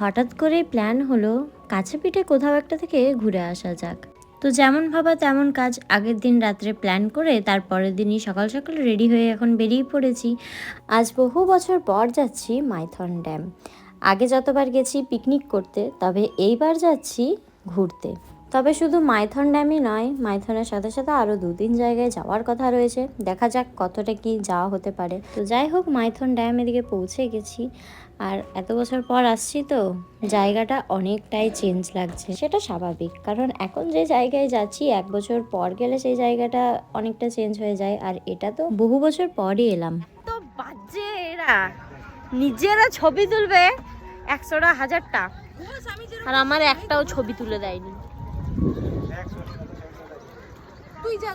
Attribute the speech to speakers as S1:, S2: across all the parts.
S1: হঠাৎ করে প্ল্যান হলো কাছে পিঠে কোথাও একটা থেকে ঘুরে আসা যাক। তো যেমন ভাবা তেমন কাজ, আগের দিন রাত্রে প্ল্যান করে তারপরের দিনই সকাল সকাল রেডি হয়ে এখন বেরিয়ে পড়েছি। আজ বহু বছর পর যাচ্ছি মাইথন ড্যাম। আগে যতবার গেছি পিকনিক করতে, তবে এইবার যাচ্ছি ঘুরতে। তবে শুধু মাইথন ড্যামই নয়, মাইথনের সাথে সাথে আরও 2-3 জায়গায় যাওয়ার কথা রয়েছে। দেখা যাক কতটা কি যাওয়া হতে পারে। তো যাই হোক, মাইথন ড্যাম এদিকে পৌঁছে গেছি। আর এত বছর পর আসছি তো জায়গাটা অনেকটাই চেঞ্জ লাগছে, সেটা স্বাভাবিক, কারণ এখন যে জায়গায় যাচ্ছি 1 বছর পর গেলে সেই জায়গাটা অনেকটা চেঞ্জ হয়ে যায়। আর এটা তো বহু বছর পরই এলাম।
S2: তো বাজে এরা নিজেরা ছবি তুলবে 100টা 1000টা, আর আমার একটাও ছবি তুলে দেয়নি।
S3: তুই যা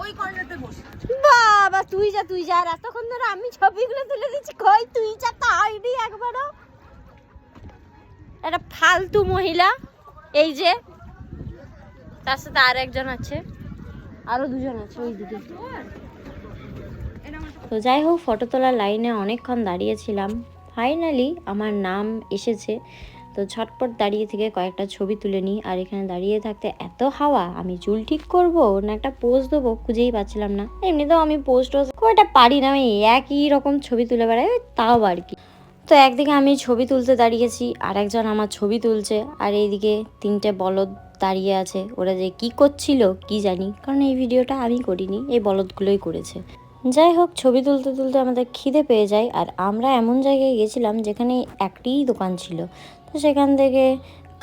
S3: ওই কর্নারতে বস।
S2: বাবা তুই যা, আর এতক্ষণ ধরে আমি ছবিগুলো তুলে দিচ্ছি, কই তুই যা তাইনি একবারও। একটা ফালতু মহিলা, এই যে তার সাথে আর একজন আছে, আরো 2জন আছে ওইদিকে।
S1: তো যাই হোক, ফটো তোলার লাইনে অনেকক্ষণ দাঁড়িয়েছিলাম। ফাইনালি আমার নাম এসেছে, তো ঝটপট দাঁড়িয়ে থেকে কয়েকটা ছবি তুলে নিই। আর এখানে দাঁড়িয়ে থাকতে এত হাওয়া, আমি চুল ঠিক করব না একটা পোজ দেবো খুঁজেই পাচ্ছিলাম না। এমনিতেও আমি পোজ টোজ খুব একটা পারি না, আমি একই রকম ছবি তুলে বেড়াই, তাও আর কি। তো একদিকে আমি ছবি তুলতে দাঁড়িয়েছি, আর একজন আমার ছবি তুলছে, আর এইদিকে 3টে বলদ দাঁড়িয়ে আছে। ওরা যে কি করছিল কি জানি, কারণ এই ভিডিওটা আমি করিনি, এই বলদগুলোই করেছে। যাই হোক, ছবি তুলতে তুলতে আমাদের খিদে পেয়ে যায়। আর আমরা এমন জায়গায় গেছিলাম যেখানে একটিই দোকান ছিল, তো সেখান থেকে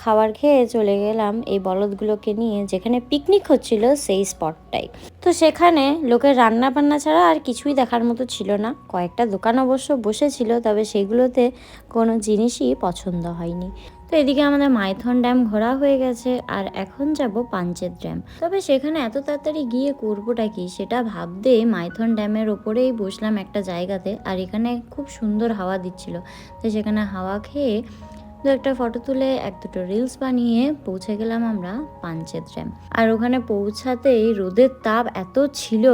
S1: খাবার খেয়ে চলে গেলাম এই বলদগুলোকে নিয়ে যেখানে পিকনিক হচ্ছিল সেই স্পটটাই। তো সেখানে লোকের রান্না বান্না ছাড়া আর কিছুই দেখার মতো ছিল না। কয়েকটা দোকান অবশ্য বসেছিল, তবে সেগুলোতে কোনো জিনিসই পছন্দ হয়নি। তো এদিকে আমাদের মাইথন ড্যাম ঘোরা হয়ে গেছে, আর এখন যাব পাঞ্চেত ড্যাম। তবে সেখানে এত তাড়াতাড়ি গিয়ে করবোটা কি সেটা ভাবতে মাইথন ড্যামের ওপরেই বসলাম একটা জায়গাতে। আর এখানে খুব সুন্দর হাওয়া দিচ্ছিল, তো সেখানে হাওয়া খেয়ে 2-একটা ফটো তুলে 1-2টো রিলস বানিয়ে পৌঁছে গেলাম আমরা পাঞ্চেত ড্যাম। আর ওখানে পৌঁছাতেই রোদের তাপ এত ছিল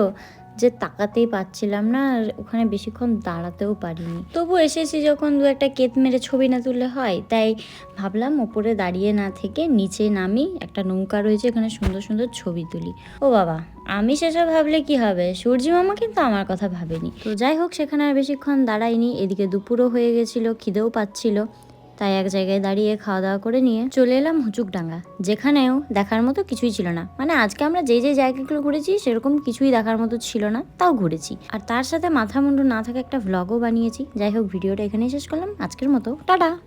S1: যে তাকাতেই পাচ্ছিলাম না, আর ওখানে বেশিক্ষণ দাঁড়াতেও পারিনি। তবু এসেছি যখন, 2-একটা কেত মেরে ছবি না তুললে হয়, তাই ভাবলাম ওপরে দাঁড়িয়ে না থেকে নিচে নামি। একটা নৌকা রয়েছে এখানে, সুন্দর সুন্দর ছবি তুলি। ও বাবা, আমি সেসব ভাবলে কি হবে, সূর্যি মামা কিন্তু আমার কথা ভাবেনি। তো যাই হোক, সেখানে আর বেশিক্ষণ দাঁড়াইনি। এদিকে দুপুরও হয়ে গেছিলো, খিদেও পাচ্ছিল, তাই এক জায়গায় দাঁড়িয়ে খাওয়া দাওয়া করে নিয়ে চলে এলাম হুচুকডাঙ্গা, যেখানেও দেখার মতো কিছুই ছিল না। মানে আজকে আমরা যে যে জায়গাগুলো ঘুরেছি সেরকম কিছুই দেখার মতো ছিল না, তাও ঘুরেছি। আর তার সাথে মাথা মুন্ডু না থাকা একটা ভ্লগও বানিয়েছি। যাই হোক, ভিডিওটা এখানেই শেষ করলাম আজকের মতো। টাটা।